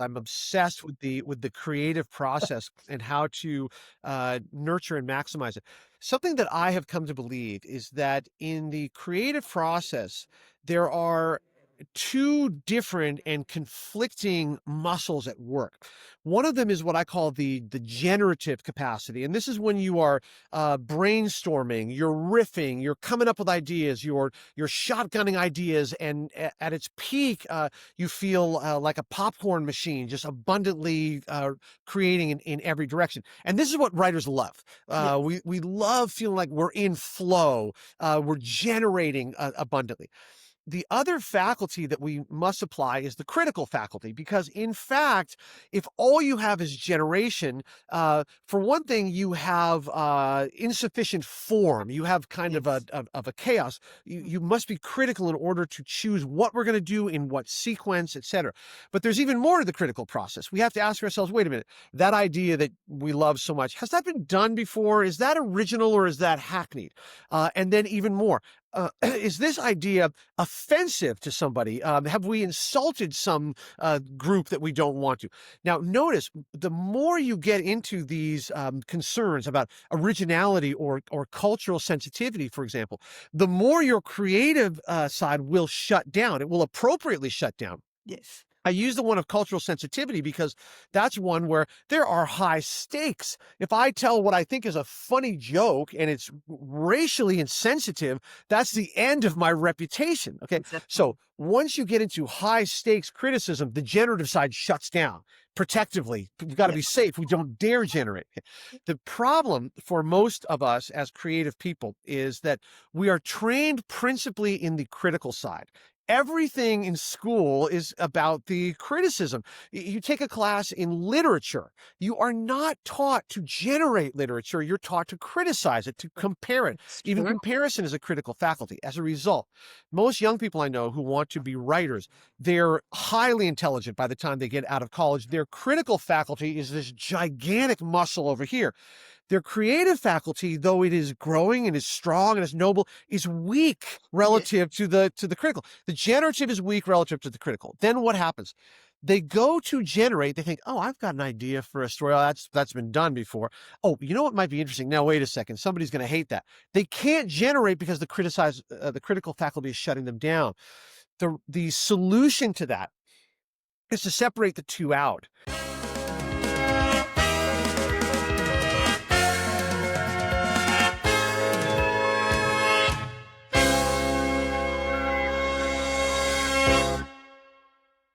I'm obsessed with the creative process and how to nurture and maximize it. Something that I have come to believe is that in the creative process, there are two different and conflicting muscles at work. One of them is what I call the generative capacity, and this is when you are brainstorming, you're riffing, you're coming up with ideas, you're shotgunning ideas, and at its peak, you feel like a popcorn machine, just abundantly creating in every direction. And this is what writers love. Yeah. We love feeling like we're in flow, we're generating abundantly. The other faculty that we must apply is the critical faculty, because in fact, if all you have is generation, for one thing, you have insufficient form. You have kind of Yes. a chaos. You must be critical in order to choose what we're going to do in what sequence, etc. But there's even more to the critical process. We have to ask ourselves, wait a minute, that idea that we love so much, has that been done before? Is that original or is that hackneyed? And then even more, is this idea offensive to somebody? Have we insulted some group that we don't want to? Now, notice the more you get into these concerns about originality or cultural sensitivity, for example, the more your creative side will shut down. It will appropriately shut down. Yes. I use the one of cultural sensitivity because that's one where there are high stakes. If I tell what I think is a funny joke and it's racially insensitive, that's the end of my reputation. Okay. Exactly. So once you get into high stakes criticism, the generative side shuts down protectively. We've got to be Yes. safe. We don't dare generate. The problem for most of us as creative people is that we are trained principally in the critical side. Everything in school is about the criticism. You take a class in literature. You are not taught to generate literature. You're taught to criticize it, to compare it. It's Even true. comparison is a critical faculty. As a result, most young people I know who want to be writers, they're highly intelligent by the time they get out of college. Their critical faculty is this gigantic muscle over here. Their creative faculty, though it is growing and is strong and is noble, is weak Yes. relative to the critical. The generative is weak relative to the critical. Then what happens? They go to generate. They think, "Oh, I've got an idea for a story. Oh, that's been done before. Oh, you know what might be interesting? Now, wait a second. Somebody's going to hate that." They can't generate because the critical faculty is shutting them down. The solution to that is to separate the two out.